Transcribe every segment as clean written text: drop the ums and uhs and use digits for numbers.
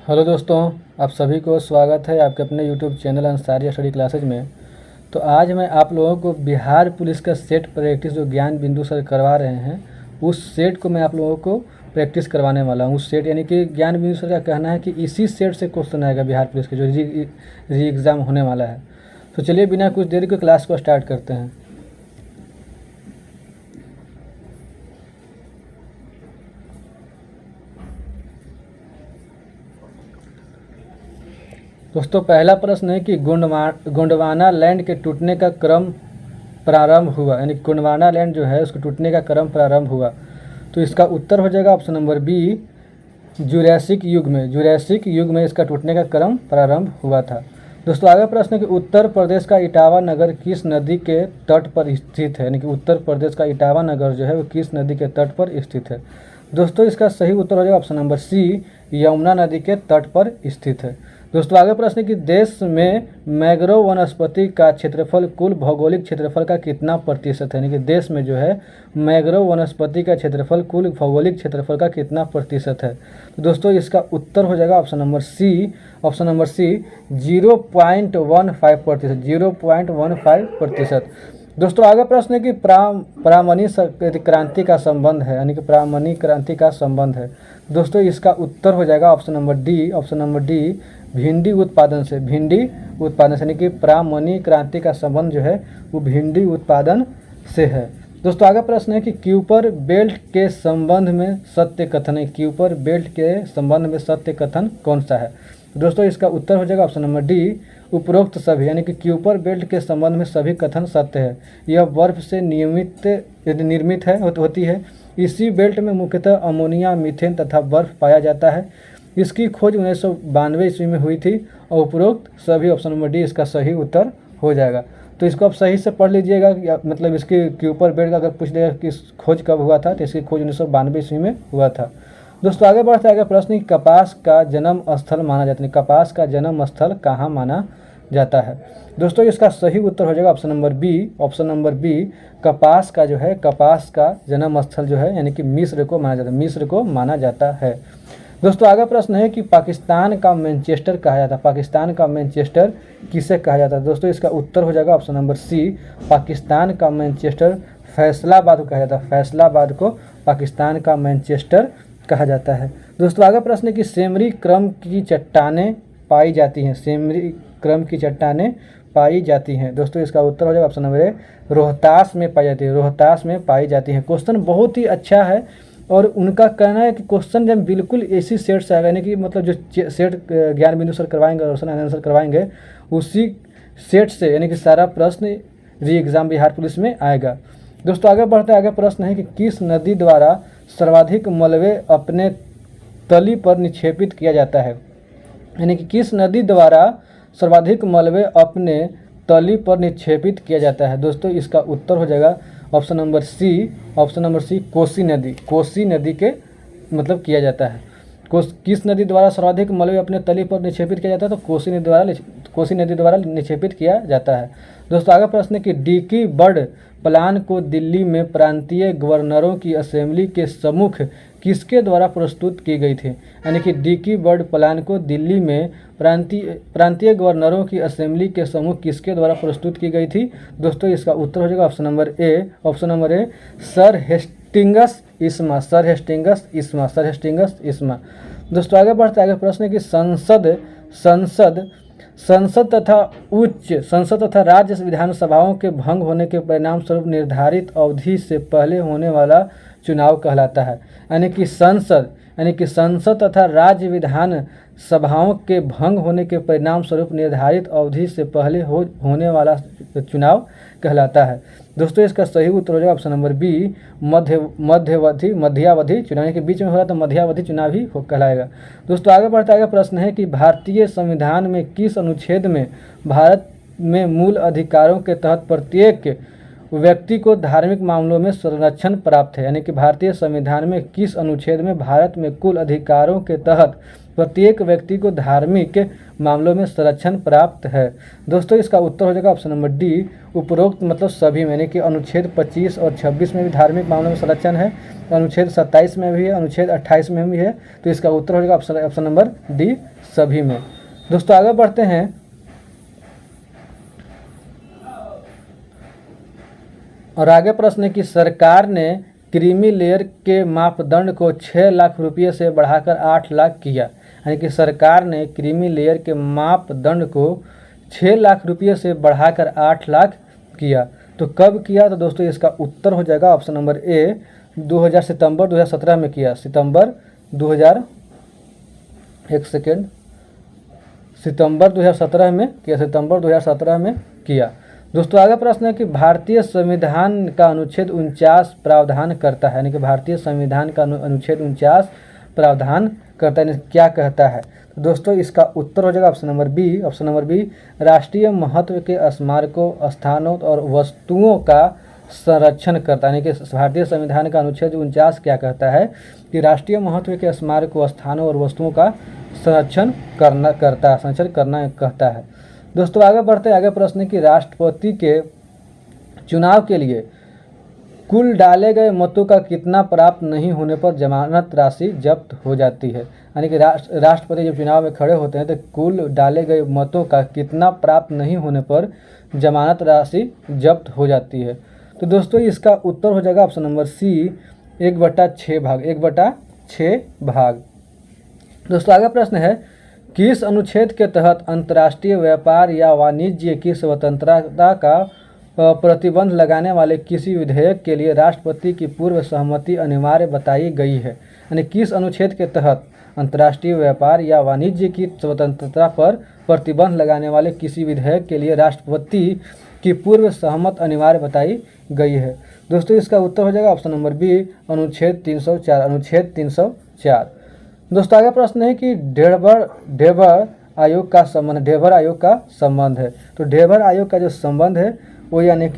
Hello दोस्तों, आप सभी को स्वागत है आपके अपने YouTube channel Ansari study classes में। तो आज मैं आप लोगों को बिहार पुलिस का सेट प्रैक्टिस जो ज्ञान बिंदु सर करवा रहे हैं उस सेट को मैं आप लोगों को प्रैक्टिस करवाने वाला हूँ। उस सेट यानी कि ज्ञान बिंदु सर का कहना है कि इसी सेट से क्वेश्चन आएगा बिहार पुलिस के जो री एग्ज़ाम होने वाला है। तो चलिए बिना कुछ देरी के क्लास को स्टार्ट करते हैं। दोस्तों, पहला प्रश्न है कि गोंडवाना लैंड के टूटने का क्रम प्रारंभ हुआ, यानी गोंडवाना लैंड जो है उसके टूटने का क्रम प्रारंभ हुआ। तो इसका उत्तर हो जाएगा ऑप्शन नंबर बी, जुरैसिक युग में इसका टूटने का क्रम प्रारंभ हुआ था। दोस्तों, आगे प्रश्न है कि उत्तर प्रदेश का इटावा नगर किस नदी के तट पर स्थित है, यानी कि उत्तर प्रदेश का इटावा नगर जो है वो किस नदी के तट पर स्थित है। दोस्तों, इसका सही उत्तर हो जाएगा ऑप्शन नंबर सी, यमुना नदी के तट पर स्थित है। दोस्तों, आगे प्रश्न है कि देश में मैंग्रोव वनस्पति का क्षेत्रफल कुल भौगोलिक क्षेत्रफल का कितना प्रतिशत है, यानी कि देश में जो है मैंग्रोव वनस्पति का क्षेत्रफल कुल भौगोलिक क्षेत्रफल का कितना प्रतिशत है। तो दोस्तों, इसका उत्तर हो जाएगा ऑप्शन नंबर सी 0.15%, 0.15%। दोस्तों, आगे प्रश्न है कि प्रामणि क्रांति का संबंध है, यानी कि प्रामणि क्रांति का संबंध है। दोस्तों, इसका उत्तर हो जाएगा ऑप्शन नंबर डी, भिंडी उत्पादन से, यानी कि प्रामणि क्रांति का संबंध जो है वो भिंडी उत्पादन से है। दोस्तों, आगे प्रश्न है कि क्यूपर बेल्ट के संबंध में सत्य कथन है, क्यूपर बेल्ट के संबंध में सत्य कथन कौन सा है। दोस्तों, इसका उत्तर हो जाएगा ऑप्शन नंबर डी, उपरोक्त सभी, यानी कि क्यूपर बेल्ट के संबंध में सभी कथन सत्य है। यह बर्फ से निर्मित होती है। इसी बेल्ट में मुख्यतः अमोनिया, मीथेन तथा बर्फ पाया जाता है। इसकी खोज 1992 ईस्वी में हुई थी और उपरोक्त सभी, ऑप्शन नंबर डी इसका सही उत्तर हो जाएगा। तो इसको आप सही से पढ़ लीजिएगा, मतलब इसके क्यूपर बेल्ट का अगर पूछ देगा कि खोज कब हुआ था तो इसकी खोज 1992 ईस्वी में हुआ था। दोस्तों, आगे बढ़ते आगे प्रश्न, कपास का जन्म स्थल माना जाता है, कपास का जन्म स्थल कहाँ माना जाता है। दोस्तों, इसका सही उत्तर हो जाएगा ऑप्शन नंबर बी, कपास का जन्म स्थल जो है यानी कि मिस्र को माना जाता है। दोस्तों, आगे प्रश्न है कि पाकिस्तान का मैनचेस्टर कहा जाता है, पाकिस्तान का मैनचेस्टर किसे कहा जाता है। दोस्तों, इसका उत्तर हो जाएगा ऑप्शन नंबर सी, पाकिस्तान का मैनचेस्टर फैसलाबाद को कहा जाता है, फैसलाबाद को पाकिस्तान का मैनचेस्टर कहा जाता है। दोस्तों, आगे प्रश्न है कि सेमरी क्रम की चट्टानें पाई जाती हैं, सेमरी क्रम की चट्टानें पाई जाती हैं। दोस्तों, इसका उत्तर हो जाएगा ऑप्शन नंबर ए, रोहतास में पाई जाती है, रोहतास में पाई जाती हैं। क्वेश्चन बहुत ही अच्छा है और उनका कहना है कि क्वेश्चन जब बिल्कुल इसी सेट से आएगा, यानी कि मतलब जो सेट ज्ञान बिंदु सर करवाएंगे और आंसर करवाएंगे उसी सेट से, यानी कि सारा प्रश्न री एग्ज़ाम बिहार पुलिस में आएगा। दोस्तों, आगे बढ़ते आगे प्रश्न है कि किस नदी द्वारा सर्वाधिक मलबे अपने तली पर निक्षेपित किया जाता है, यानी कि किस नदी द्वारा सर्वाधिक मलबे अपने तली पर निक्षेपित किया जाता है। दोस्तों, इसका उत्तर हो जाएगा ऑप्शन नंबर सी, कोसी नदी के मतलब किया जाता है। किस नदी द्वारा सर्वाधिक मलबे अपने तली पर निक्षेपित किया जाता है, तो कोसी नदी द्वारा निक्षेपित किया जाता है। दोस्तों, आगे प्रश्न है कि डिकी बर्ड प्लान को दिल्ली में प्रांतीय गवर्नरों की असेंबली के सम्मुख किसके द्वारा प्रस्तुत की गई थी, यानी कि डिकी बर्ड प्लान को दिल्ली में प्रांतीय गवर्नरों की असेंबली के सम्मुख किसके द्वारा प्रस्तुत की गई थी। दोस्तों, इसका उत्तर हो जाएगा option number A, sir Hastings इस्मा। दोस्तों, आगे बढ़ते आगे प्रश्न है कि संसद तथा राज्य विधानसभाओं के भंग होने के परिणाम स्वरूप निर्धारित अवधि से पहले होने वाला चुनाव कहलाता है, यानी कि संसद तथा राज्य विधान सभाओं के भंग होने के परिणाम स्वरूप निर्धारित अवधि से पहले होने वाला चुनाव कहलाता है। दोस्तों, इसका सही उत्तर हो जाएगा ऑप्शन नंबर बी, मध्यावधि चुनाव के बीच में हो रहा तो मध्यावधि चुनाव ही कहलाएगा। दोस्तों, आगे बढ़ते आगे प्रश्न है कि भारतीय संविधान में किस अनुच्छेद में भारत में मूल अधिकारों के तहत प्रत्येक व्यक्ति को धार्मिक मामलों में संरक्षण प्राप्त है, यानी कि भारतीय संविधान में किस अनुच्छेद में भारत में कुल अधिकारों के तहत प्रत्येक व्यक्ति को धार्मिक मामलों में संरक्षण प्राप्त है। दोस्तों इसका उत्तर हो जाएगा ऑप्शन नंबर डी, उपरोक्त मतलब सभी में, यानी कि अनुच्छेद 25 और 26 में भी धार्मिक मामलों में संरक्षण है, अनुच्छेद 27 में भी है, अनुच्छेद 28 में भी है। तो इसका उत्तर हो जाएगा ऑप्शन नंबर डी, सभी में। दोस्तों आगे बढ़ते हैं। और आगे प्रश्न है कि सरकार ने क्रीमी लेयर के मापदंड को 6 लाख रुपये से बढ़ाकर 8 लाख किया, यानी कि सरकार ने क्रीमी लेयर के मापदंड को 6 लाख रुपये से बढ़ाकर 8 लाख किया। तो कब किया? तो दोस्तों इसका उत्तर हो जाएगा ऑप्शन नंबर ए, सितंबर 2017 में किया। सितंबर 2017 में किया, सितंबर 2017 में किया। दोस्तों आगे प्रश्न है कि भारतीय संविधान का अनुच्छेद 49 प्रावधान करता है, यानी कि भारतीय संविधान का अनुच्छेद 49 प्रावधान करता है, क्या कहता है? तो दोस्तों इसका उत्तर हो जाएगा option number B. Option number B, राष्ट्रीय महत्व के स्मारकों, स्थानों और वस्तुओं का संरक्षण करता है। यानी कि भारतीय संविधान का अनुच्छेद 49 क्या कहता है कि राष्ट्रीय महत्व के स्मारकों, स्थानों और वस्तुओं का संरक्षण करना कहता है। दोस्तों आगे बढ़ते हैं। आगे प्रश्न है कि राष्ट्रपति के चुनाव के लिए कुल डाले गए मतों का कितना प्राप्त नहीं होने पर जमानत राशि जब्त हो जाती है। यानी कि राष्ट्रपति जब चुनाव में खड़े होते हैं तो कुल डाले गए मतों का कितना प्राप्त नहीं होने पर जमानत राशि जब्त हो जाती है। तो दोस्तों इसका उत्तर हो जाएगा ऑप्शन नंबर सी, 1/6 भाग। दोस्तों आगे प्रश्न है, किस अनुच्छेद के तहत अंतर्राष्ट्रीय व्यापार या वाणिज्य की स्वतंत्रता का प्रतिबंध लगाने वाले किसी विधेयक के लिए राष्ट्रपति की पूर्व सहमति अनिवार्य बताई गई है? यानी किस अनुच्छेद के तहत अंतर्राष्ट्रीय व्यापार या वाणिज्य की स्वतंत्रता पर प्रतिबंध लगाने वाले किसी विधेयक के लिए राष्ट्रपति की पूर्व सहमति अनिवार्य बताई गई है? दोस्तों इसका उत्तर हो जाएगा ऑप्शन नंबर बी, अनुच्छेद 304। दोस्तों आगे प्रश्न है कि ढेबर आयोग का संबंध है। तो ढेबर आयोग का जो संबंध है वो यानी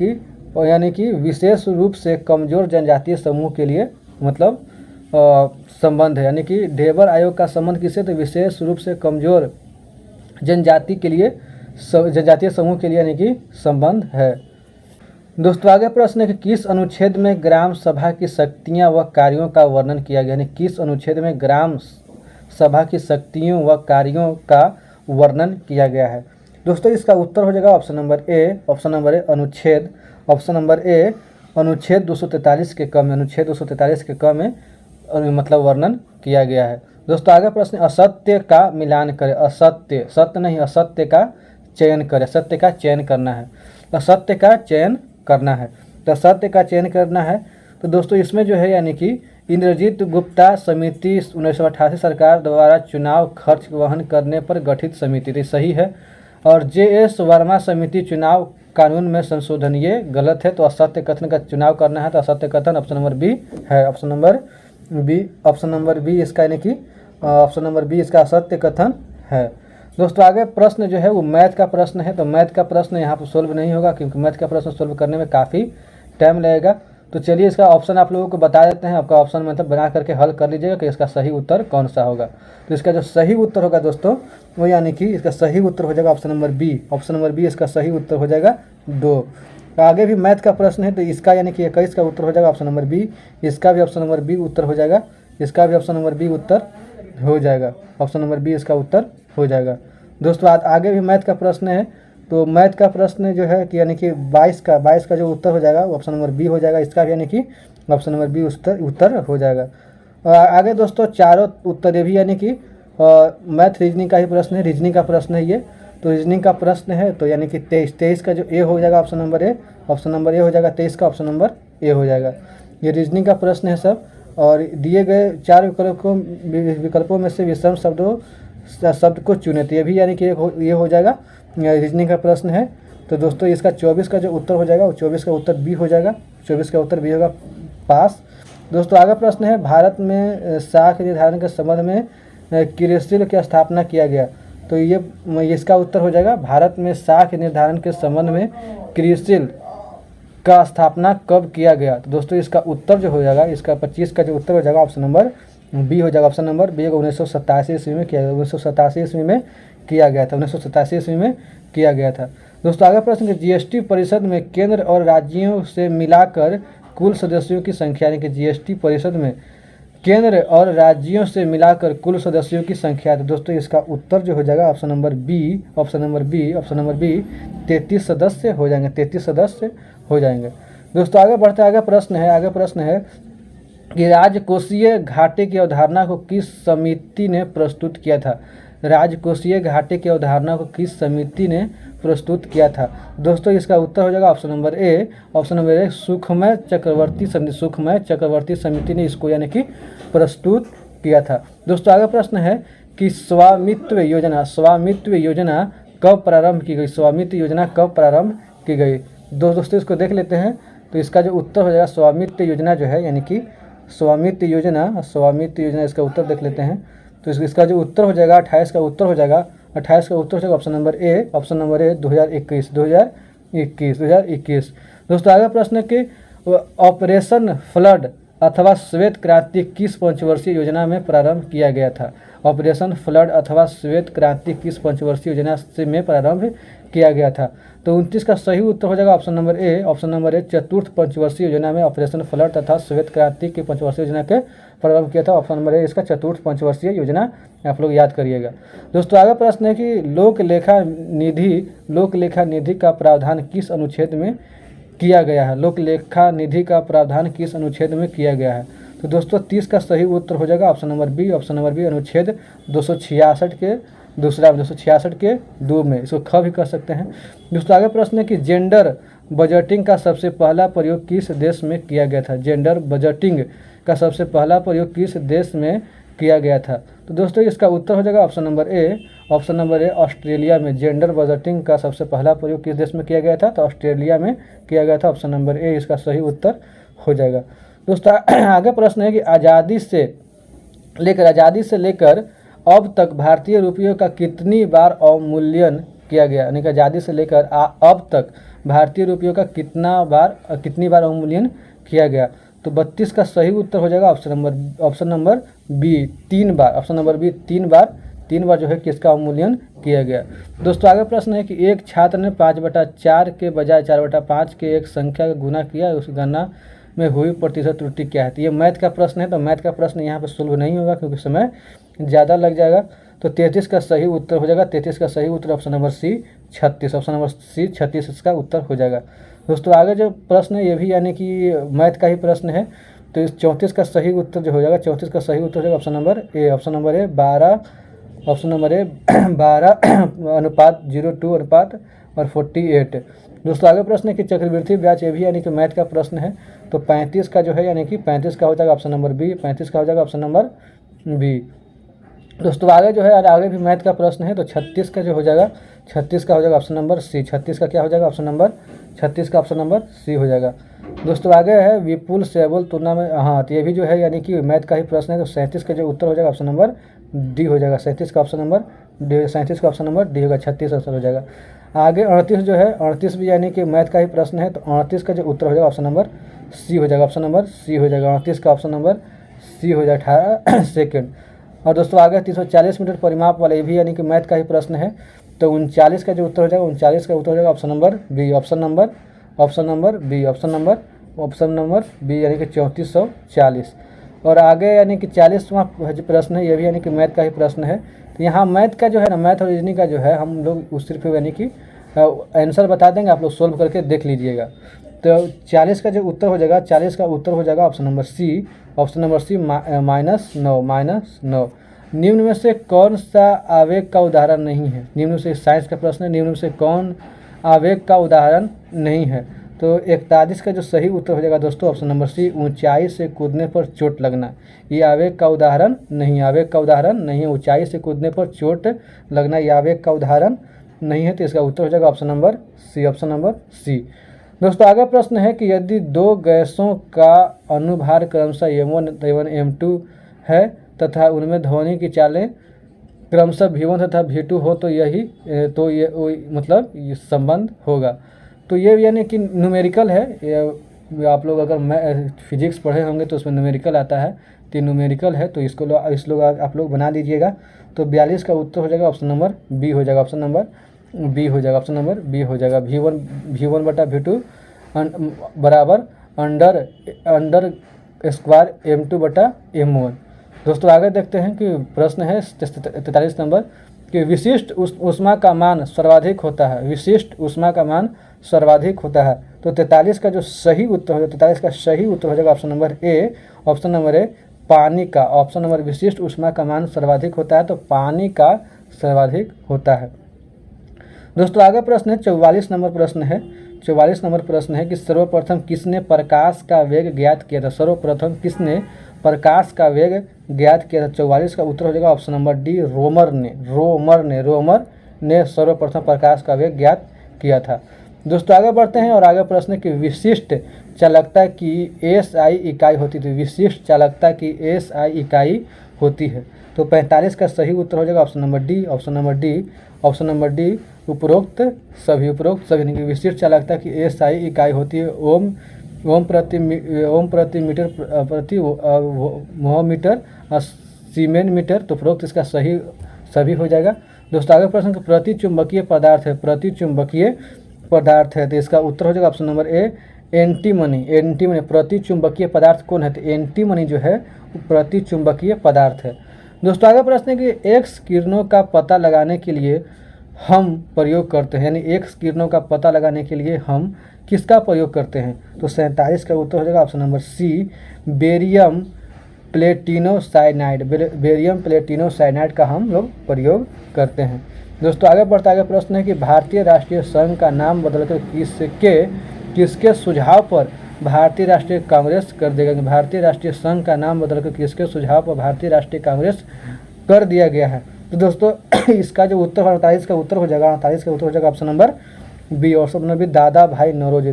कि विशेष रूप से कमजोर जनजातीय समूह के लिए मतलब संबंध है। यानी कि ढेबर आयोग का संबंध किससे? तो विशेष रूप से कमजोर जनजातीय समूह के लिए यानी कि संबंध है। दोस्तों आगे प्रश्न है कि किस अनुच्छेद में ग्राम सभा की शक्तियां व कार्यों का वर्णन किया गया? यानी किस अनुच्छेद में ग्राम सभा की शक्तियों व कार्यों का वर्णन किया गया है? दोस्तों इसका उत्तर हो जाएगा ऑप्शन नंबर ए, अनुच्छेद 243 के क में मतलब वर्णन किया गया है। दोस्तों आगे प्रश्न, असत्य का मिलान करें। असत्य का चयन करें, सत्य का चयन करना है। तो सत्य का चयन करना है। तो दोस्तों इसमें जो है यानी कि इंद्रजीत गुप्ता समिति 1988 सरकार द्वारा चुनाव खर्च वहन करने पर गठित समिति थी, सही है। और JS वर्मा समिति चुनाव कानून में संशोधन, ये गलत है। तो असत्य कथन का चुनाव करना है, तो असत्य कथन ऑप्शन नंबर बी है। ऑप्शन नंबर बी इसका यानी कि ऑप्शन नंबर बी इसका असत्य कथन है। दोस्तों आगे प्रश्न जो है वो मैथ का प्रश्न है। तो मैथ का प्रश्न यहाँ पर सोल्व नहीं होगा क्योंकि मैथ का प्रश्न सोल्व करने में काफ़ी टाइम लगेगा। तो चलिए इसका ऑप्शन आप लोगों को बता देते हैं। आपका ऑप्शन मतलब बना करके हल कर लीजिएगा कि इसका सही उत्तर कौन सा होगा। तो इसका जो सही उत्तर होगा दोस्तों वो यानी कि इसका सही उत्तर हो जाएगा ऑप्शन नंबर बी। इसका सही उत्तर हो जाएगा 2। आगे भी मैथ का प्रश्न है तो इसका यानी कि 21 का उत्तर हो जाएगा ऑप्शन नंबर बी। इसका भी ऑप्शन नंबर बी उत्तर हो जाएगा। ऑप्शन नंबर बी इसका उत्तर हो जाएगा। दोस्तों आगे भी मैथ का प्रश्न है। तो मैथ का प्रश्न जो है कि यानी कि 22 का जो उत्तर हो जाएगा वो ऑप्शन नंबर बी हो जाएगा। इसका भी यानी कि ऑप्शन नंबर बी उत्तर हो जाएगा। आगे दोस्तों चारों उत्तर भी यानी कि मैथ रीजनिंग का ही प्रश्न है। रीजनिंग का प्रश्न है ये। तो रीजनिंग का प्रश्न है तो यानी कि 23 का जो ए हो जाएगा ऑप्शन नंबर ए हो जाएगा। 23 का ऑप्शन नंबर ए हो जाएगा। ये रीजनिंग का प्रश्न है सब। और दिए गए 4 विकल्पों में से विषम शब्द को चुने, तो ये भी यानी कि ये हो जाएगा। रीजनिंग का प्रश्न है। तो दोस्तों इसका 24 का जो उत्तर हो जाएगा वो 24 का उत्तर बी हो जाएगा। 24 का उत्तर बी होगा पास। दोस्तों आगे प्रश्न है, भारत में साख निर्धारण के संबंध में क्रियाशील की स्थापना किया गया। तो ये इसका उत्तर हो जाएगा, भारत में साख निर्धारण के संबंध में क्रियाशील का स्थापना कब किया गया। तो दोस्तों इसका उत्तर जो हो जाएगा, इसका 25 का जो उत्तर हो जाएगा ऑप्शन नंबर बी हो जाएगा, ऑप्शन नंबर बी होगा। 1987 ईस्वी में किया गया, 1987 ईस्वी में किया गया था, 1987 ईस्वी में किया गया था। दोस्तों आगे प्रश्न, जीएसटी परिषद में केंद्र और राज्यों से मिलाकर कुल सदस्यों की संख्या, यानी कि जीएसटी परिषद में केंद्र और राज्यों से मिलाकर कुल सदस्यों की संख्या। तो दोस्तों इसका उत्तर जो हो जाएगा option number B, option number B, option number B 33 सदस्य हो जाएंगे, 33 सदस्य हो जाएंगे। दोस्तों आगे बढ़ते हैं, आगे प्रश्न है कि राजकोषीय घाटे की अवधारणा को किस समिति ने प्रस्तुत किया था। राजकोषीय घाटे की अवधारणा को किस समिति ने प्रस्तुत किया था। दोस्तों इसका उत्तर हो जाएगा option number A, option number A सुखमय चक्रवर्ती समिति ने इसको यानी कि प्रस्तुत किया था। दोस्तों आगे प्रश्न है कि स्वामित्व योजना कब प्रारंभ की गई, स्वामित्व योजना कब प्रारंभ की गई। दोस्तों इसको देख लेते हैं। तो इसका जो उत्तर हो जाएगा स्वामित्व योजना जो है, यानी कि स्वामित्व योजना इसका उत्तर देख लेते हैं। तो इसका जो उत्तर हो जाएगा 28 का उत्तर हो जाएगा, 28 का उत्तर हो जाएगा ऑप्शन नंबर ए, 2021। दोस्तों आगे प्रश्न है कि ऑपरेशन फ्लड अथवा श्वेत क्रांति किस पंचवर्षीय योजना में प्रारंभ किया गया था। ऑपरेशन फ्लड अथवा श्वेत क्रांति किस पंचवर्षीय योजना से में प्रारंभ किया गया था। तो 29 का सही उत्तर हो जाएगा ऑप्शन नंबर ए, चतुर्थ पंचवर्षीय योजना में ऑपरेशन फ्लड तथा श्वेत क्रांति की पंचवर्षीय योजना के प्रारंभ किया था। ऑप्शन नंबर ए इसका चतुर्थ पंचवर्षीय योजना आप लोग याद करिएगा। दोस्तों आगे प्रश्न है कि लोक लेखा निधि का प्रावधान किस अनुच्छेद में किया गया है। लोक लेखा निधि का प्रावधान किस अनुच्छेद में किया गया है। तो दोस्तों 30 का सही उत्तर हो जाएगा ऑप्शन नंबर बी, अनुच्छेद 266 के दूसरा 266 के 2 में, इसको ख भी कर सकते हैं। दोस्तों आगे प्रश्न है कि जेंडर बजटिंग का सबसे पहला प्रयोग किस देश में किया गया था। जेंडर बजटिंग का सबसे पहला प्रयोग किस देश में किया गया था। तो दोस्तों इसका उत्तर हो जाएगा ऑप्शन नंबर ए, ऑस्ट्रेलिया में। जेंडर बजटिंग का सबसे पहला प्रयोग किस देश में किया गया था, तो ऑस्ट्रेलिया में किया गया था। ऑप्शन नंबर ए इसका सही उत्तर हो जाएगा। दोस्तों आगे प्रश्न है कि आज़ादी से लेकर अब तक भारतीय रुपयों का कितनी बार अवमूल्यन किया गया, यानी कि आज़ादी से लेकर अब तक भारतीय रुपयों का कितनी बार अवमूल्यन किया गया। तो 32 का सही उत्तर हो जाएगा ऑप्शन नंबर बी 3 बार। ऑप्शन नंबर बी 3 बार जो है किसका अवमूल्यन किया गया। दोस्तों आगे प्रश्न है कि एक छात्र ने 5/4 के बजाय 4/5 के एक संख्या का गुना किया, उस गणना में हुई प्रतिशत त्रुटि क्या है। तो ये मैथ का प्रश्न है, तो मैथ का प्रश्न यहाँ पर सुलभ नहीं होगा क्योंकि समय ज़्यादा लग जाएगा। तो 33 का सही उत्तर हो जाएगा, 33 का सही उत्तर option number C 36, option number C 36 इसका उत्तर हो जाएगा। दोस्तों आगे जो प्रश्न है ये भी यानी कि मैथ का ही प्रश्न है। तो इस 34 का सही उत्तर जो हो जाएगा, 34 का सही उत्तर हो जाएगा ऑप्शन नंबर ए, 12:02:48। दोस्तों आगे प्रश्न है कि चक्रवृद्धि ब्याज, ये भी यानी कि मैथ का प्रश्न है। तो 35 का जो है यानी कि 35 का हो जाएगा ऑप्शन नंबर बी, 35 का हो जाएगा ऑप्शन नंबर बी। दोस्तों आगे जो है आगे भी मैथ का प्रश्न है। तो 36 का जो हो जाएगा, 36 का हो जाएगा ऑप्शन नंबर सी, 36 का क्या हो जाएगा ऑप्शन नंबर 36 का ऑप्शन नंबर सी हो जाएगा। दोस्तों आगे है विपुल सेबल तुलना में, हाँ तो ये भी जो है यानी कि मैथ का ही प्रश्न है। तो 37 का जो उत्तर हो जाएगा ऑप्शन नंबर डी हो जाएगा, 37 का ऑप्शन नंबर डी, 37 का ऑप्शन नंबर डी होगा, 36 आंसर हो जाएगा। आगे 38 जो है, 38 भी यानी कि मैथ का ही प्रश्न है। तो 38 का जो उत्तर हो जाएगा ऑप्शन नंबर सी हो जाएगा, ऑप्शन नंबर सी हो जाएगा, 38 का ऑप्शन नंबर सी हो जाएगा 18 सेकेंड। और दोस्तों आगे 340 मीटर परिमाप वाले भी यानी कि मैथ का ही प्रश्न है। तो 39 का जो उत्तर हो जाएगा, 39 का उत्तर हो जाएगा option number B, option number B यानी कि 3440। और आगे यानी कि 40वां प्रश्न है, ये भी यानी कि मैथ का ही प्रश्न है। तो यहाँ मैथ का जो है ना, मैथ और रीजनिंग का जो है हम लोग उस सिर्फ यानी कि आंसर बता देंगे, आप लोग सोल्व करके देख लीजिएगा। तो 40 का जो उत्तर हो जाएगा, 40 का उत्तर हो जाएगा option number C, option number C -9। निम्न में से कौन सा आवेग का उदाहरण नहीं है। निम्न में से साइंस का प्रश्न है, निम्न में से कौन आवेग का उदाहरण नहीं है। तो 41 का जो सही उत्तर हो जाएगा दोस्तों ऑप्शन नंबर सी, ऊंचाई से कूदने पर चोट लगना। ये आवेग का उदाहरण नहीं है, ऊंचाई से कूदने पर चोट लगना ये आवेग का उदाहरण नहीं है। तो इसका उत्तर हो जाएगा option number C, option number C. दोस्तों आगे प्रश्न है कि यदि दो गैसों का अनुभार क्रमशः m1 तथा m2 है तथा उनमें ध्वनि की चालें क्रमशः v1 तथा v2 हो तो ये मतलब ये संबंध होगा। तो ये यानी कि न्यूमेरिकल है। आप लोग अगर फिजिक्स पढ़े होंगे तो उसमें न्यूमेरिकल आता है। तो न्यूमेरिकल है, तो इस लोग आप लोग बना लीजिएगा। तो 42 का उत्तर हो जाएगा ऑप्शन नंबर बी हो जाएगा, ऑप्शन नंबर बी हो जाएगा, ऑप्शन नंबर बी हो जाएगा। V1 बटा V2 बराबर अंडर स्क्वायर M2 बटा M1। दोस्तों आगे देखते हैं कि प्रश्न है 43 नंबर कि विशिष्ट ऊष्मा का मान सर्वाधिक होता है, विशिष्ट ऊष्मा का मान सर्वाधिक होता है। तो 43 का जो सही उत्तर हो जाएगा, 43 का सही उत्तर हो जाएगा option number A, option number A पानी का। ऑप्शन नंबर विशिष्ट ऊष्मा का मान सर्वाधिक होता है, तो पानी का सर्वाधिक होता है। दोस्तों आगे प्रश्न है 44 नंबर प्रश्न है, 44 नंबर प्रश्न है कि सर्वप्रथम किसने प्रकाश का वेग ज्ञात किया था, सर्वप्रथम किसने प्रकाश का वेग ज्ञात किया था। 44 का उत्तर हो जाएगा ऑप्शन नंबर डी रोमर ने सर्वप्रथम प्रकाश का वेग ज्ञात किया था। दोस्तों आगे बढ़ते हैं और आगे प्रश्न है कि विशिष्ट चालकता की SI इकाई होती थी, विशिष्ट चालकता की SI इकाई होती है। तो 45 का सही उत्तर हो जाएगा option number D, option number D, option number D उपरोक्त सभी यानी कि विशिष्ट चालकता की SI इकाई होती है ओम प्रति मीटर प्रति मोहमीटर सीमेन मीटर। तो उपरोक्त इसका सही सभी हो जाएगा। दोस्तों आगे प्रश्न प्रति चुंबकीय पदार्थ है, प्रति चुंबकीय पदार्थ है, तो इसका उत्तर हो जाएगा ऑप्शन नंबर ए एंटीमनी। प्रति चुंबकीय पदार्थ कौन है, तो एंटीमनी जो है प्रति चुंबकीय पदार्थ है। दोस्तों आगे प्रश्न है कि एक्स किरणों का पता लगाने के लिए हम प्रयोग करते हैं, यानी एक्स किरणों का पता लगाने के लिए हम किसका प्रयोग करते हैं। तो 47 का उत्तर हो जाएगा ऑप्शन नंबर सी बेरियम प्लेटिनोसाइनाइड का हम लोग प्रयोग करते हैं। दोस्तों आगे बढ़ता आगे प्रश्न है कि भारतीय राष्ट्रीय संघ का नाम बदलकर किसके सुझाव पर भारतीय राष्ट्रीय कांग्रेस कर देगा। भारतीय राष्ट्रीय संघ का नाम बदलकर किसके सुझाव पर भारतीय राष्ट्रीय कांग्रेस कर दिया गया है। तो दोस्तों इसका जो उत्तर 48 का उत्तर हो जाएगा, 48 का उत्तर हो जाएगा option number B, option number B Dadabhai Naoroji.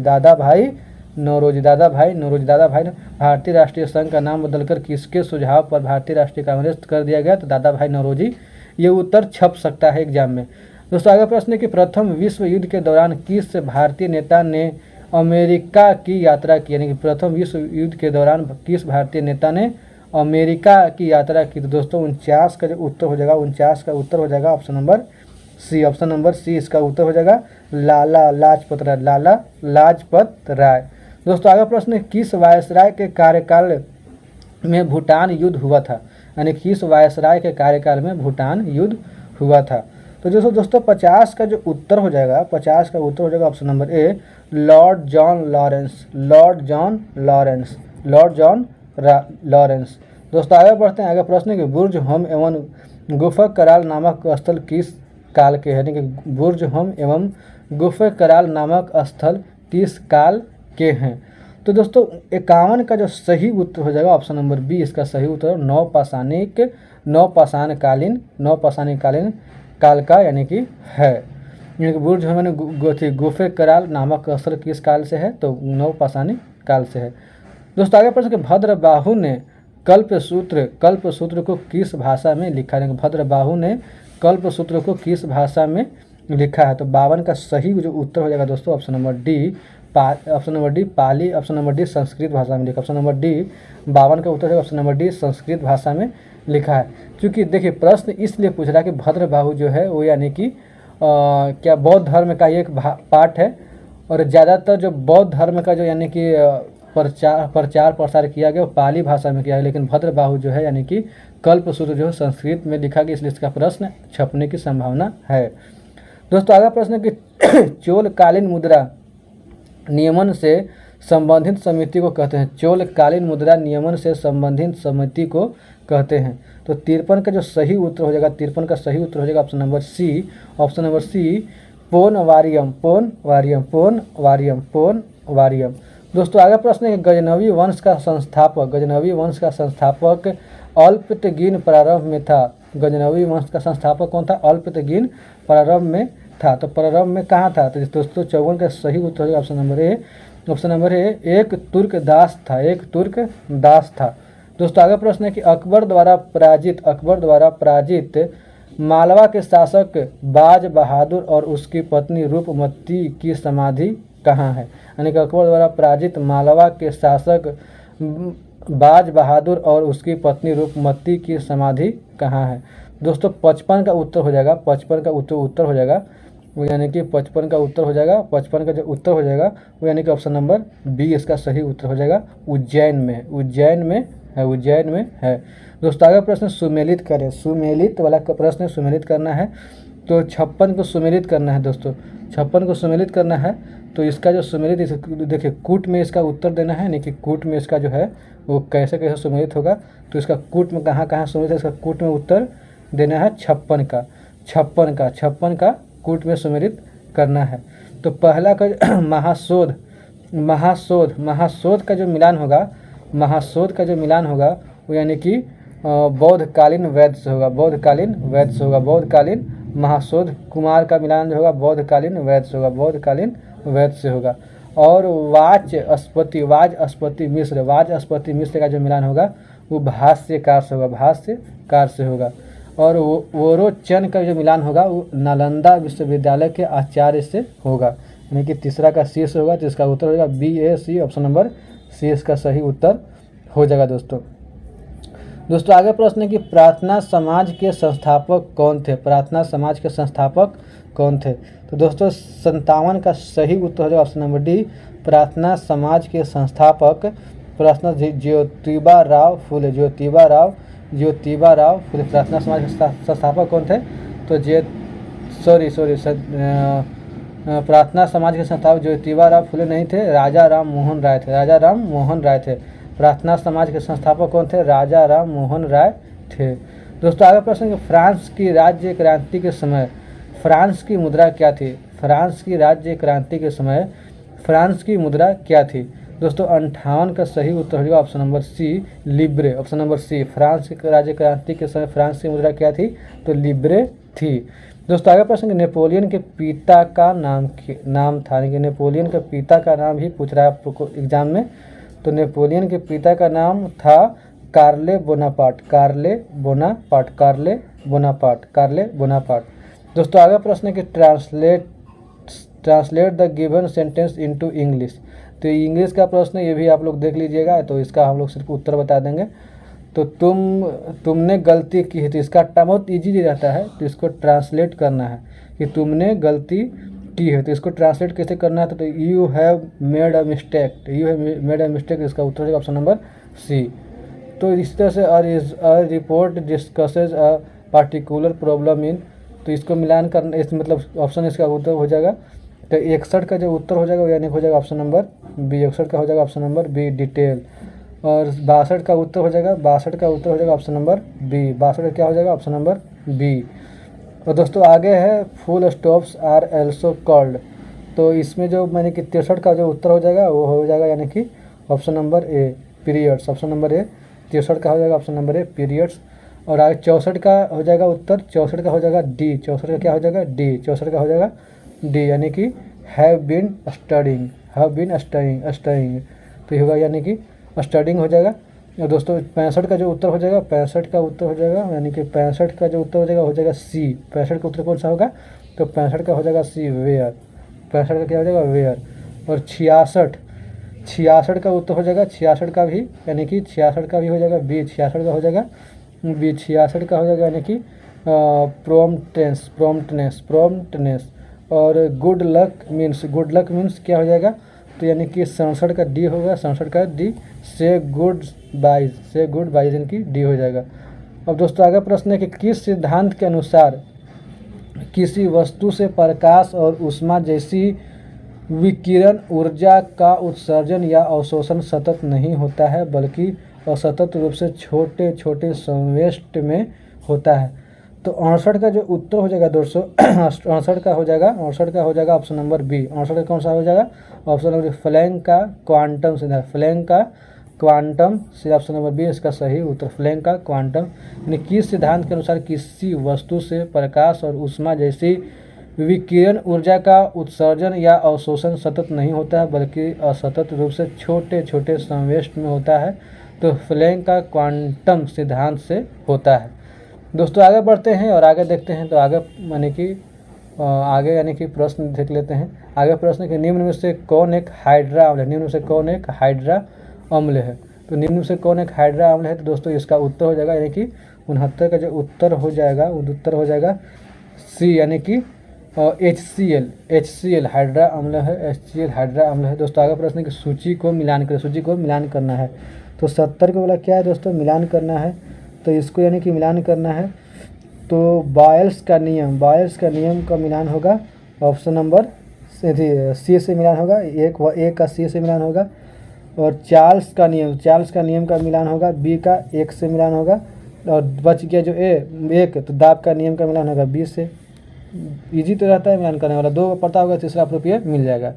भारतीय राष्ट्रीय संघ का नाम बदलकर किसके सुझाव पर भारतीय राष्ट्रीय कांग्रेस कर दिया गया, तो दादा भाई नौरोजी। ये उत्तर छप सकता है एग्जाम में। दोस्तों आगे प्रश्न है कि प्रथम विश्व युद्ध के दौरान किस भारतीय नेता ने अमेरिका की यात्रा की, यानी कि प्रथम विश्व युद्ध के दौरान किस भारतीय नेता ने अमेरिका की यात्रा की। तो दोस्तों 49 का जो उत्तर हो जाएगा, 49 का उत्तर हो जाएगा option number C, option number C इसका उत्तर हो जाएगा लाला लाजपत राय। दोस्तों आगे प्रश्न है किस वायसराय के कार्यकाल में भूटान युद्ध हुआ था, यानी किस वायसराय के कार्यकाल में भूटान युद्ध हुआ था। तो दोस्तों 50 का जो उत्तर हो जाएगा, 50 का उत्तर हो जाएगा option number A Lord John Lawrence. दोस्तों आगे बढ़ते हैं, आगे प्रश्न है कि बुर्ज हम एवं गुफा कराल नामक स्थल किस काल के, यानी कि बुर्ज हम एवं गुफा कराल नामक स्थल किस काल के हैं। तो दोस्तों 51 का जो सही उत्तर हो जाएगा ऑप्शन नंबर बी, इसका सही उत्तर नौपाषाणकालीन काल का यानी कि है। यानी कि बुर्ज हम गुफे कराल नामक स्थल किस काल से है, तो नौपाषाणी काल से है। दोस्तों आगे प्रश्न कि भद्रबाहु ने कल्पसूत्र को किस भाषा में लिखा है, भद्रबाहु ने कल्पसूत्र को किस भाषा में लिखा है। तो 52 का सही जो उत्तर हो जाएगा दोस्तों ऑप्शन नंबर डी पाली, ऑप्शन नंबर डी संस्कृत भाषा में लिखा, ऑप्शन नंबर डी 52 का उत्तर है ऑप्शन नंबर डी संस्कृत भाषा में लिखा है। क्योंकि देखिए प्रश्न इसलिए पूछ रहा है कि भद्रबाहु जो है वो यानी कि क्या बौद्ध धर्म का एक पार्ट है, और ज़्यादातर जो बौद्ध धर्म का जो यानी कि प्रचार प्रसार किया गया वो पाली भाषा में किया गया, लेकिन भद्रबाहु जो है यानी कि कल्पसूत्र जो है संस्कृत में लिखा गया, इसलिए इसका प्रश्न छपने की संभावना है। दोस्तों आगे प्रश्न कि चोलकालीन मुद्रा नियमन से संबंधित समिति को कहते हैं, चोलकालीन मुद्रा नियमन से संबंधित समिति को कहते हैं। तो 53 का जो सही उत्तर हो जाएगा, 53 का सही उत्तर हो जाएगा option number C, option number C पोन वारियम। दोस्तों आगे प्रश्न है गजनवी वंश का संस्थापक अल्पतगीन प्रारंभ में था। गजनवी वंश का संस्थापक कौन था, अल्पतगीन प्रारंभ में था। तो प्रारंभ में कहाँ था, तो दोस्तों 54 का सही उत्तर है ऑप्शन नंबर ए एक तुर्क दास था। दोस्तों आगे प्रश्न है कि अकबर द्वारा पराजित मालवा के शासक बाज बहादुर और उसकी पत्नी रूपमती की समाधि कहाँ है, यानी कि अकबर द्वारा पराजित मालवा के शासक बाज बहादुर और उसकी पत्नी रूपमती की समाधि कहाँ है? दोस्तों 55 का उत्तर हो जाएगा, 55 का उत्तर हो जाएगा वो, यानी कि 55 का उत्तर हो जाएगा, 55 का जो उत्तर हो जाएगा वो यानी कि ऑप्शन नंबर बी इसका सही उत्तर हो जाएगा। उज्जैन में, उज्जैन में है, उज्जैन में है। दोस्तों आगे प्रश्न सुमेलित करें, सुमेलित वाला प्रश्न सुमेलित करना है, तो 56 को सुमेलित करना है दोस्तों, 56 को सुमेलित करना है। तो इसका जो सुमेलित देखिए कूट में इसका उत्तर देना है, यानी कि कूट में इसका जो है वो कैसे कैसे सुमेलित होगा, तो इसका कूट में कहाँ कहाँ सुमेलित है, इसका कूट में उत्तर देना है 56 का, 56 का कूट में सुमेलित करना है। तो पहला का महाशोध, महाशोध का जो मिलान होगा, महाशोध का जो मिलान होगा वो यानी कि बौद्धकालीन वैद्य से होगा, बौद्धकालीन वैद्य से होगा, बौद्धकालीन महाशोध कुमार का मिलान जो होगा बौद्धकालीन वैद्य से होगा, बौद्धकालीन वैद्य से होगा। और वाजस्पति मिश्र का जो मिलान होगा वो भाष्यकार से होगा, भाष्यकार से होगा। और वोरोचन का जो मिलान होगा वो नालंदा विश्वविद्यालय के आचार्य से होगा, यानी कि तीसरा का सी से होगा, तो इसका उत्तर होगा BAC, ऑप्शन नंबर सी इसका सही उत्तर हो जाएगा। दोस्तों आगे प्रश्न है कि प्रार्थना समाज के संस्थापक कौन थे? प्रार्थना समाज के संस्थापक कौन थे? तो दोस्तों 57 का सही उत्तर हो जाएगा ऑप्शन नंबर डी, प्रार्थना समाज के संस्थापक प्रश्न ज्योतिबा राव फुले, ज्योतिबा राव फुले प्रार्थना समाज के संस्थापक कौन थे? तो प्रार्थना समाज के संस्थापक ज्योतिबा राव फुले नहीं थे, राजा राम मोहन राय थे, राजा राम मोहन राय थे। प्रार्थना समाज के संस्थापक कौन थे? राजा राम मोहन राय थे। दोस्तों आगे प्रश्न है फ्रांस की राज्य क्रांति के समय फ्रांस की मुद्रा क्या थी? फ्रांस की राज्य क्रांति के समय फ्रांस की मुद्रा क्या थी? दोस्तों 58 का सही उत्तर होगा ऑप्शन नंबर सी, लिब्रे, ऑप्शन नंबर सी। फ्रांस की राज्य क्रांति के समय फ्रांस की मुद्रा क्या थी? तो लिब्रे थी। दोस्तों आगे प्रश्न नेपोलियन के पिता का नाम था, यानी कि नेपोलियन के पिता का नाम ही पूछ रहा है आपको एग्जाम में। तो नेपोलियन के पिता का नाम था कार्ले बोनापार्ट, कार्ले बोनापार्ट। दोस्तों आगे प्रश्न है कि translate the given sentence into English. तो इंग्लिश का प्रश्न ये भी आप लोग देख लीजिएगा, तो इसका हम लोग सिर्फ उत्तर बता देंगे। तो तुमने गलती की है, तो इसका बहुत ईजी रहता है, तो इसको ट्रांसलेट करना है कि तुमने गलती की है, तो इसको ट्रांसलेट कैसे करना है? तो you have made a mistake, इसका उत्तर है ऑप्शन नंबर सी। तो इस तरह से a report discusses a particular problem in, तो इसको मिलान करना, इस मतलब ऑप्शन इसका उत्तर हो जाएगा। तो 61 का जो उत्तर हो जाएगा वो यानी हो जाएगा ऑप्शन नंबर बी, 61 का हो जाएगा ऑप्शन नंबर बी, डिटेल। और 62 का उत्तर हो जाएगा, 62 का उत्तर हो जाएगा ऑप्शन नंबर बी, 62 क्या हो जाएगा ऑप्शन नंबर बी। और दोस्तों आगे है full stops are also called, तो इसमें जो मैंने कि 63 का जो उत्तर हो जाएगा वो हो जाएगा यानी कि option number A, periods, option number A 63 का हो जाएगा ऑप्शन नंबर ए, पीरियड्स। और आगे 64 का हो जाएगा उत्तर, 64 का हो जाएगा डी, 64 का क्या हो जाएगा डी, 64 का हो जाएगा डी, यानी कि हैव बीन स्टडिंग, तो ये होगा यानी कि स्टडिंग हो जाएगा। और दोस्तों 65 का जो उत्तर हो जाएगा, 65 का उत्तर हो जाएगा यानी कि 65 का जो उत्तर हो जाएगा सी। 65 का उत्तर कौन सा होगा? तो 65 का हो जाएगा सी, वेयर, 65 का क्या हो जाएगा वेयर। और 66 का उत्तर हो जाएगा, 66 का भी यानी कि 66 का भी हो जाएगा बी, 66 का हो जाएगा बी, 66 का हो जाएगा यानी कि प्रॉम्प्टनेस। और गुड लक मीन्स क्या हो जाएगा? तो यानी कि 67 का डी होगा, 67 का डी, से गुड बाइज यानी कि डी हो जाएगा। अब दोस्तों आगे प्रश्न है कि किस सिद्धांत के अनुसार किसी वस्तु से प्रकाश और ऊष्मा जैसी विकिरण ऊर्जा का उत्सर्जन या अवशोषण सतत नहीं होता है, बल्कि असतत रूप से छोटे छोटे संवेष्ट में होता है? तो 68 का जो उत्तर हो जाएगा दोस्तों 68 का हो जाएगा ऑप्शन नंबर बी। 68 का कौन सा हो जाएगा? ऑप्शन नंबर फ्लैंक का क्वांटम सिद्धांत, ऑप्शन नंबर बी इसका सही उत्तर, फ्लैंक का क्वांटम। यानी किस सिद्धांत के अनुसार किसी वस्तु से प्रकाश और ऊष्मा जैसी विकिरण ऊर्जा का उत्सर्जन या अवशोषण सतत नहीं होता है, बल्कि असतत रूप से छोटे छोटे संवेष्ट में होता है? तो फ्लैंक का क्वांटम सिद्धांत से होता है। दोस्तों आगे बढ़ते हैं और आगे देखते हैं, तो आगे यानी कि प्रश्न देख लेते हैं। आगे प्रश्न कि निम्न में से कौन एक हाइड्रा अम्ल है? तो निम्न में से कौन एक हाइड्रा अम्ल है? तो दोस्तों इसका उत्तर हो जाएगा, यानी कि 69 का जो उत्तर हो जाएगा वो उत्तर हो जाएगा सी, यानी कि HCl हाइड्रा अम्ल है, HCl हाइड्रा अम्ल है। दोस्तों आगे प्रश्न है कि सूची को मिलान करें, सूची को मिलान करना है। तो 70 को बोला क्या है दोस्तों? मिलान करना है। तो इसको यानी कि मिलान करना है तो बॉयल्स का नियम का मिलान होगा ऑप्शन नंबर सी से मिलान होगा, एक का सी से मिलान होगा। और चार्ल्स का नियम का मिलान होगा बी का एक से मिलान होगा। और बच गया जो एक, तो दाब का नियम का मिलान होगा बी से। इजी तो रहता है मिलान करने वाला, 2 पता होगा, तीसरा आप रुपये मिल जाएगा।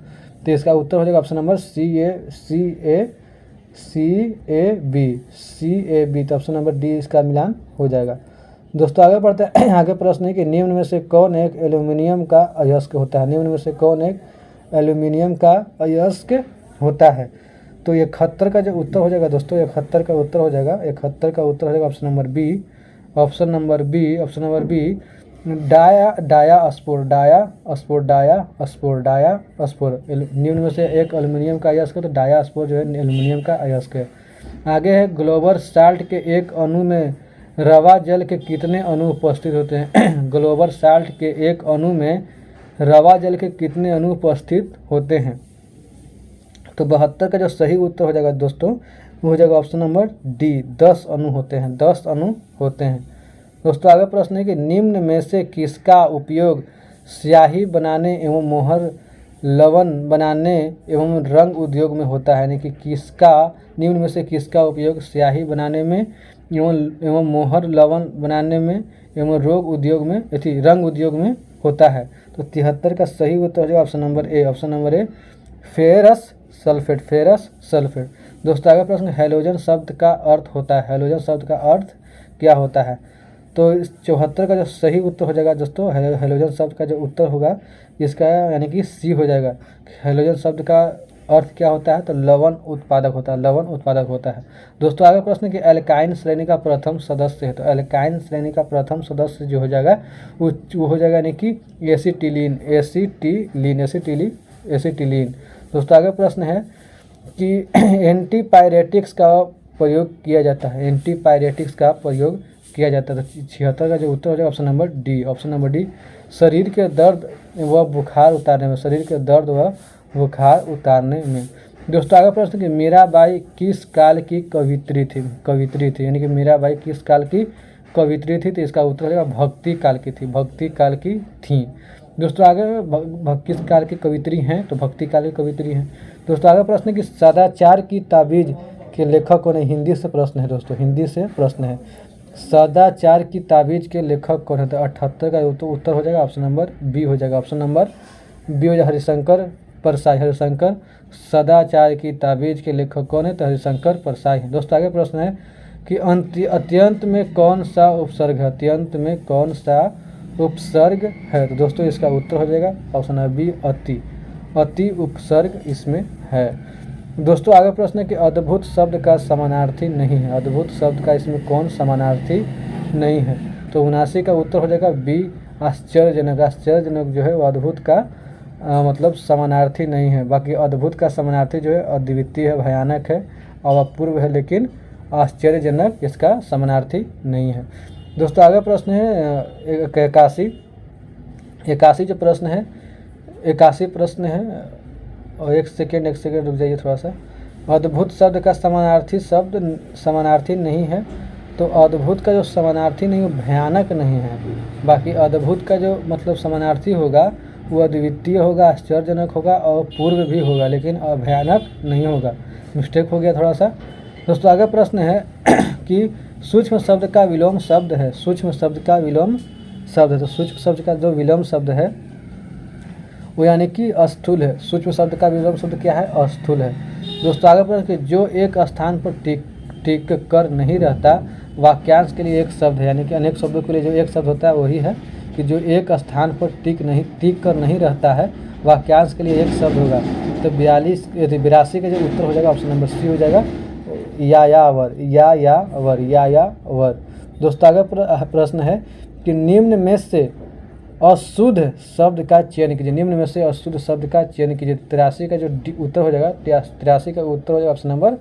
तो इसका उत्तर हो जाएगा option number C A B. तो ऑप्शन नंबर डी इसका मिलान हो जाएगा। दोस्तों आगे बढ़ते हैं। आगे प्रश्न है कि निम्न में से कौन एक एल्यूमिनियम का अयस्क होता है? निम्न में से कौन एक एल्यूमिनियम का अयस्क होता है? तो 71 का जो उत्तर हो जाएगा दोस्तों, 71 का उत्तर हो जाएगा option number B diaspore. निम्न में से एक एल्यूमिनियम का अयस्क है, तो डाया स्पोर जो है एल्यूमिनियम का अयस्क है। आगे है ग्लोबल साल्ट के एक अणु में रवा जल के कितने अणु उपस्थित होते हैं? ग्लोबल साल्ट के एक अणु में रवा जल के कितने अणु उपस्थित होते हैं? तो 72 का जो सही उत्तर हो जाएगा दोस्तों वो हो जाएगा ऑप्शन नंबर डी, 10 अणु होते हैं, 10 अणु होते हैं। दोस्तों आगे प्रश्न है कि निम्न में से किसका उपयोग स्याही बनाने एवं मोहर लवण बनाने एवं रंग उद्योग में होता है? यानी कि निम्न में से किसका उपयोग स्याही बनाने में एवं मोहर लवण बनाने में एवं रंग उद्योग में होता है? तो 73 का सही उत्तर हो जाएगा option number A ferrous sulphate. दोस्तों आगे प्रश्न हैलोजन शब्द का अर्थ होता है, हैलोजन शब्द का अर्थ क्या होता है? तो इस 74 का जो सही उत्तर हो जाएगा दोस्तों, हैलोजन शब्द का जो उत्तर होगा इसका यानी कि सी हो जाएगा। हैलोजन शब्द का अर्थ क्या होता है? तो लवण उत्पादक होता है। दोस्तों आगे प्रश्न कि एल्काइन श्रेणी का प्रथम सदस्य है, तो एल्काइन श्रेणी का प्रथम सदस्य जो हो जाएगा वो हो जाएगा यानी कि एसिटिलीन। दोस्तों आगे प्रश्न है कि एंटीपायरेटिक्स का प्रयोग किया जाता है, तो 76 का जो उत्तर हो जाएगा ऑप्शन नंबर डी शरीर के दर्द व बुखार उतारने में। दोस्तों आगे प्रश्न कि मीराबाई किस काल की कवित्री थी, यानी कि मीराबाई किस काल की कवित्री थी? तो इसका उत्तर हो जाएगा भक्ति काल की थी। दोस्तों आगे किस काल की कवित्री हैं? तो भक्ति काल की कवित्री हैं। दोस्तों आगे प्रश्न कि सदाचार की ताबीज के लेखक कौन है? हिंदी से प्रश्न है दोस्तों, सदाचार की ताबीज के लेखक कौन है? तो 78 का उत्तर हो जाएगा ऑप्शन नंबर बी हो जाएगा, हरिशंकर परसाई। सदाचार की ताबीज के लेखक कौन है? तो हरिशंकर परसाई। दोस्तों आगे प्रश्न है कि अत्यंत में कौन सा उपसर्ग है? तो दोस्तों इसका उत्तर हो जाएगा ऑप्शन नंबर बी अति उपसर्ग इसमें है। दोस्तों आगे प्रश्न है कि अद्भुत शब्द का समानार्थी नहीं है, अद्भुत शब्द का इसमें कौन समानार्थी नहीं है? तो 79 का उत्तर हो जाएगा बी आश्चर्यजनक जो है वो अद्भुत का मतलब समानार्थी नहीं है। बाकी अद्भुत का समानार्थी जो है अद्वितीय है, भयानक है और अपूर्व है, लेकिन आश्चर्यजनक इसका समानार्थी नहीं है। दोस्तों आगे प्रश्न है 81 जो प्रश्न है 81 प्रश्न है और एक सेकेंड रुक जाइए थोड़ा सा। अद्भुत शब्द का समानार्थी नहीं है, तो अद्भुत का जो समानार्थी नहीं वो भयानक नहीं है। बाकी अद्भुत का जो मतलब समानार्थी होगा वो अद्वितीय होगा, आश्चर्यजनक होगा और पूर्व भी होगा, लेकिन भयानक नहीं होगा। मिस्टेक हो गया थोड़ा सा। दोस्तों आगे प्रश्न है कि सूक्ष्म शब्द का विलोम शब्द है, तो सूक्ष्म शब्द का जो विलोम शब्द है वो यानी कि अस्थूल है। सूक्ष्म शब्द का विलोम शब्द क्या है? अस्थूल है। दोस्तों आगे प्रश्न कि जो एक स्थान पर टिक कर नहीं रहता वाक्यांश के लिए एक शब्द है, यानी कि अनेक शब्दों के लिए जो एक शब्द होता है वही है कि जो एक स्थान पर टिक कर नहीं रहता है वाक्यांश के लिए एक शब्द होगा। तो 82 का जो उत्तर हो जाएगा ऑप्शन नंबर सी हो जाएगा यायावर। दोस्तों आगे प्रश्न है कि निम्न में से अशुद्ध शब्द का चयन कीजिए, 83 का जो उत्तर हो जाएगा 83 का उत्तर हो जाएगा option number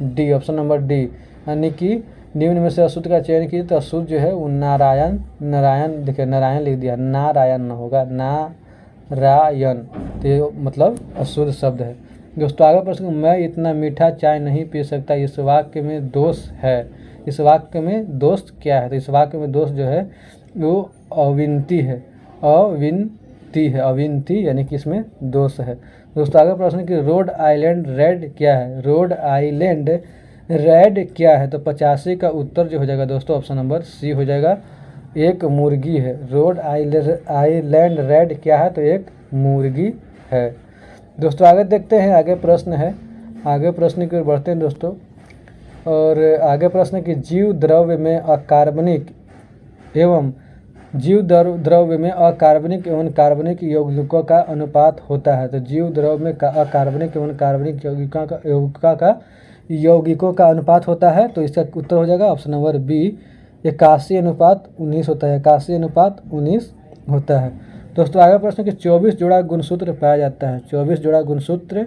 D, option number D, यानी कि निम्न में से अशुद्ध का चयन कीजिए। तो अशुद्ध जो है वो नारायण, नारायण देखिए नारायण लिख दिया, नारायण न होगा, नारायण, तो ये मतलब अशुद्ध शब्द है। दोस्तों आगे प्रश्न, मैं इतना मीठा चाय नहीं पी सकता, इस वाक्य में दोष है। इस वाक्य में दोष क्या है? तो इस वाक्य में दोष जो है वो अविनती है, अविनती है, अविनती यानी कि इसमें दोष है। दोस्तों आगे प्रश्न कि रोड आइलैंड रेड क्या है? रोड आइलैंड रेड क्या है? तो 85 का उत्तर जो हो जाएगा दोस्तों ऑप्शन नंबर सी हो जाएगा, एक मुर्गी है। रोड आइलैंड रेड क्या है? तो एक मुर्गी है। दोस्तों आगे देखते हैं, आगे प्रश्न है, आगे प्रश्न की ओर बढ़ते हैं दोस्तों। और आगे प्रश्न कि जीव द्रव्य में अकार्बनिक एवं जीव द्रव्य में अकार्बनिक एवं कार्बनिक यौगिकों का अनुपात होता है। तो जीव द्रव्य में अकार्बनिक एवं कार्बनिक यौगिकों का अनुपात होता है। तो इसका उत्तर हो जाएगा ऑप्शन नंबर बी, 81:19 होता है, 81:19 होता है। दोस्तों आगे प्रश्न कि 24 जोड़ा गुणसूत्र पाया जाता है, 24 जोड़ा गुणसूत्र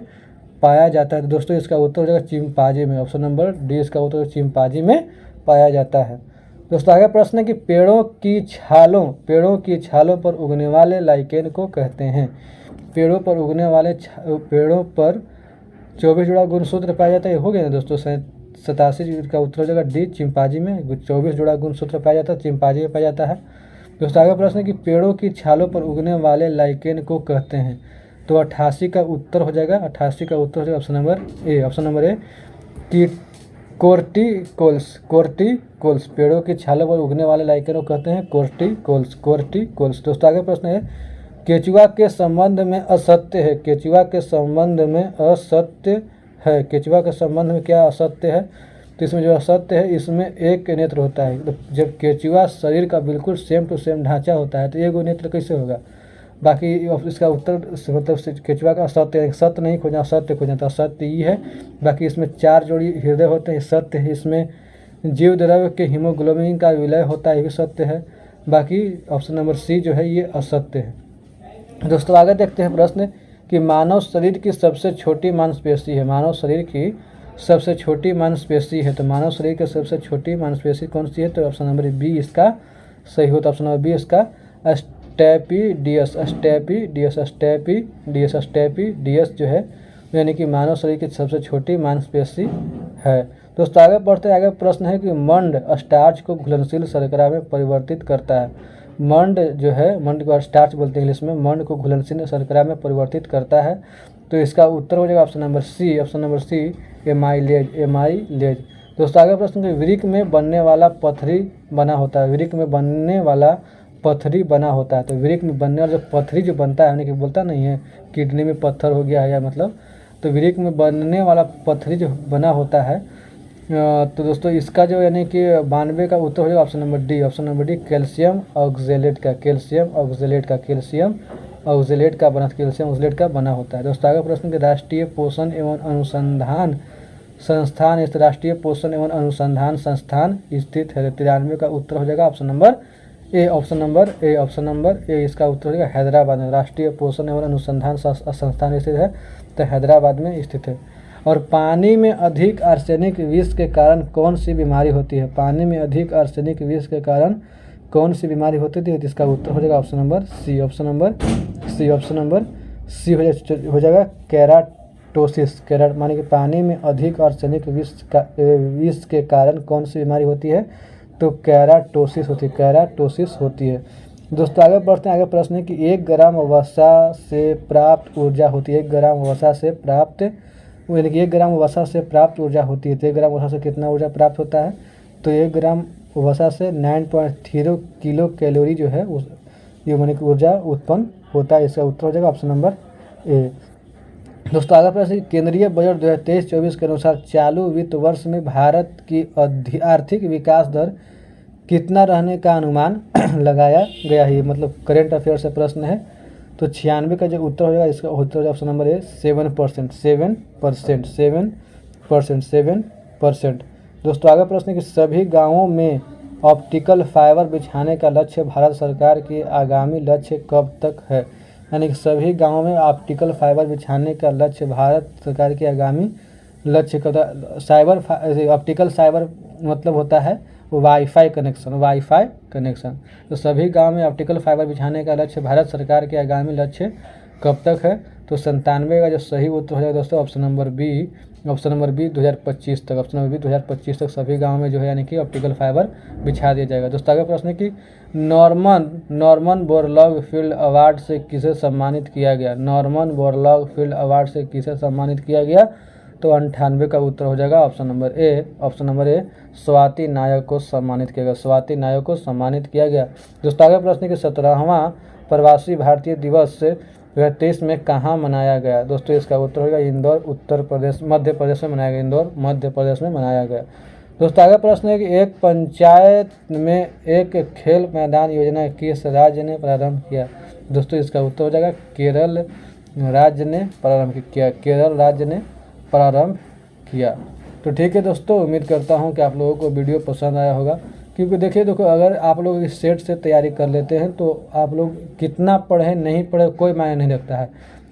पाया जाता है। तो दोस्तों इसका उत्तर हो जाएगा चिंपांजी में, ऑप्शन नंबर डी इसका उत्तर चिंपांजी में पाया जाता है। दोस्तों आगे प्रश्न है कि पेड़ों की छालों पर उगने वाले लाइकेन को कहते हैं। पेड़ों पर उगने वाले पेड़ों पर 24 जोड़ा गुणसूत्र पाया जाता है, हो गया ना दोस्तों। 87 का उत्तर हो जाएगा डी, चिंपांजी में 24 जोड़ा गुणसूत्र पाया जाता है, चिंपांजी में पाया जाता है। दोस्तों आगे प्रश्न है कि पेड़ों की छालों पर उगने वाले लाइकेन को कहते हैं। तो 88 का उत्तर हो जाएगा, 88 का उत्तर हो जाएगा option number A, option number A कि कोर्टिकोल्स, पेड़ों की छालों पर उगने वाले लाइकेन को कहते हैं कोर्टिकोल्स। दोस्तों आगे प्रश्न है, केचुआ के संबंध में असत्य है, केचुआ के संबंध में असत्य है, केचुआ के संबंध में क्या असत्य है? तो इसमें जो असत्य है, इसमें एक नेत्र होता है। तो जब केचुआ शरीर का बिल्कुल सेम टू सेम ढांचा होता है तो एक नेत्र कैसे होगा? बाकी इसका उत्तर मतलब केचुआ का असत्य, सत्य नहीं खोजना, सत्य खोजना, तो असत्य ही है। बाकी इसमें 4 जोड़ी हृदय होते हैं, सत्य है। इसमें जीव द्रव्य के हीमोग्लोबिन का विलय होता है, ये भी सत्य है। बाकी ऑप्शन नंबर सी जो है ये असत्य है। दोस्तों आगे देखते हैं प्रश्न कि मानव शरीर की सबसे छोटी मांसपेशी है, मानव शरीर की सबसे छोटी मांसपेशी है। तो मानव शरीर की सबसे छोटी मांसपेशी कौन सी है? तो ऑप्शन नंबर बी इसका सही होता है, ऑप्शन नंबर बी इसका स्टेपिडियस जो है, यानी कि मानव शरीर की सबसे छोटी मांसपेशी है। दोस्तों आगे बढ़ते हैं, आगे प्रश्न है कि मंड स्टार्च को घुलनशील शर्करा में परिवर्तित करता है। मंड जो है, मंड को स्टार्च बोलते हैं इंग्लिश में, मंड को घुलनशील शर्करा में परिवर्तित करता है। तो इसका उत्तर हो जाएगा option number C, option number C amylase. दोस्तों आगे प्रश्न कि वृक्क में बनने वाला पथरी बना होता है, वृक्क में बनने वाला पथरी बना होता है। तो वृक्क में बनने वाला जो पथरी जो बनता है, यानी कि बोलता नहीं है किडनी में पत्थर हो गया है या मतलब, तो वृक्क में बनने वाला पथरी जो बना होता है, तो दोस्तों इसका जो यानी कि 92 का उत्तर हो जाएगा option number D, option number D calcium oxalate का, कैल्शियम ऑक्जेलेट का बना होता है। दोस्तों आगे प्रश्न के राष्ट्रीय पोषण एवं अनुसंधान संस्थान, इस राष्ट्रीय पोषण एवं अनुसंधान संस्थान स्थित है। 93 का उत्तर हो जाएगा option number A, option number A इसका उत्तर हो जाएगा हैदराबाद में, राष्ट्रीय पोषण एवं अनुसंधान संस्थान स्थित है, तो हैदराबाद में स्थित है। और पानी में अधिक आर्सेनिक विष के कारण कौन सी बीमारी होती है? पानी में अधिक आर्सेनिक विष के कारण कौन सी बीमारी होती थी? इसका उत्तर हो जाएगा option number C, option number C हो जाएगा केराटोसिस। माने कि पानी में अधिक आर्सेनिक विष के कारण कौन सी बीमारी होती है? तो केराटोसिस होती है। दोस्तों आगे बढ़ते हैं, आगे प्रश्न है कि 1 ग्राम वसा से प्राप्त ऊर्जा होती है, 1 ग्राम वसा से प्राप्त, यानी कि 1 ग्राम वसा से प्राप्त ऊर्जा होती है। तो 1 ग्राम वसा से कितना ऊर्जा प्राप्त होता है? तो 1 ग्राम वसा से 9.0 किलो कैलोरी जो है ये माने कि ऊर्जा उत्पन्न होता है। इसका उत्तर हो जाएगा ऑप्शन नंबर ए। दोस्तों आगे प्रश्न, केंद्रीय बजट 2023-24 के अनुसार चालू वित्त वर्ष में भारत की आर्थिक विकास दर कितना रहने का अनुमान लगाया गया है? मतलब करेंट अफेयर से प्रश्न है। तो 96 का जो उत्तर हो जाएगा, इसका उत्तर हो जाएगा ऑप्शन नंबर ए 7%। दोस्तों आगे प्रश्न है कि सभी गाँवों में ऑप्टिकल फाइबर बिछाने का लक्ष्य भारत सरकार की आगामी लक्ष्य कब तक है? यानी कि सभी गाँवों में ऑप्टिकल फाइबर बिछाने का लक्ष्य भारत सरकार की आगामी लक्ष्य का ऑप्टिकल साइबर मतलब होता है वाईफाई कनेक्शन। तो सभी गांव में ऑप्टिकल फाइबर बिछाने का लक्ष्य भारत सरकार के आगामी लक्ष्य कब तक है? तो 97 का जो सही उत्तर हो जाएगा दोस्तों ऑप्शन नंबर बी 2025 तक। ऑप्शन नंबर बी 2025 तक सभी गाँव में जो है यानी कि ऑप्टिकल फाइबर बिछा दिया जाएगा। दोस्तों आगे प्रश्न है कि नॉर्मन बोरलॉग फील्ड अवार्ड से किसे सम्मानित किया गया? नॉर्मन बोरलॉग फील्ड अवार्ड से किसे सम्मानित किया गया? तो 98 का उत्तर हो जाएगा ऑप्शन नंबर ए स्वाति नायक को सम्मानित किया गया। स्वाति नायक को सम्मानित किया गया। दोस्तों आगे प्रश्न कि 17वां प्रवासी भारतीय दिवस 2023 में कहाँ मनाया गया? दोस्तों इसका उत्तर होगा इंदौर मध्य प्रदेश में मनाया गया। इंदौर मध्य प्रदेश में मनाया गया। दोस्तों आगे प्रश्न है कि एक पंचायत में एक खेल मैदान योजना किस राज्य ने प्रारंभ किया? दोस्तों इसका उत्तर हो जाएगा केरल राज्य ने प्रारंभ किया। केरल राज्य ने प्रारंभ किया। तो ठीक है दोस्तों, उम्मीद करता हूं कि आप लोगों को वीडियो पसंद आया होगा, क्योंकि देखिए अगर आप लोग इस सेट से तैयारी कर लेते हैं तो आप लोग कितना पढ़े नहीं पढ़े कोई मायने नहीं रखता है।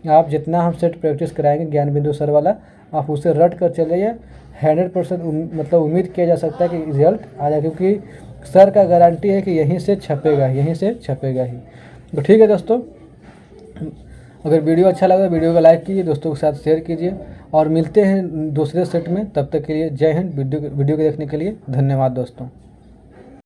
आप जितना हम सेट प्रैक्टिस कराएंगे ज्ञान बिंदु सर वाला, आप उसे रट कर चलिए। 100% मतलब उम्मीद किया जा सकता है कि रिजल्ट आ जाए, क्योंकि सर का गारंटी है कि यहीं से छपेगा ही। तो ठीक है दोस्तों, अगर वीडियो अच्छा लगा वीडियो को लाइक कीजिए, दोस्तों के साथ शेयर कीजिए और मिलते हैं दूसरे सेट में। तब तक के लिए जय हिंद। वीडियो को देखने के लिए धन्यवाद दोस्तों।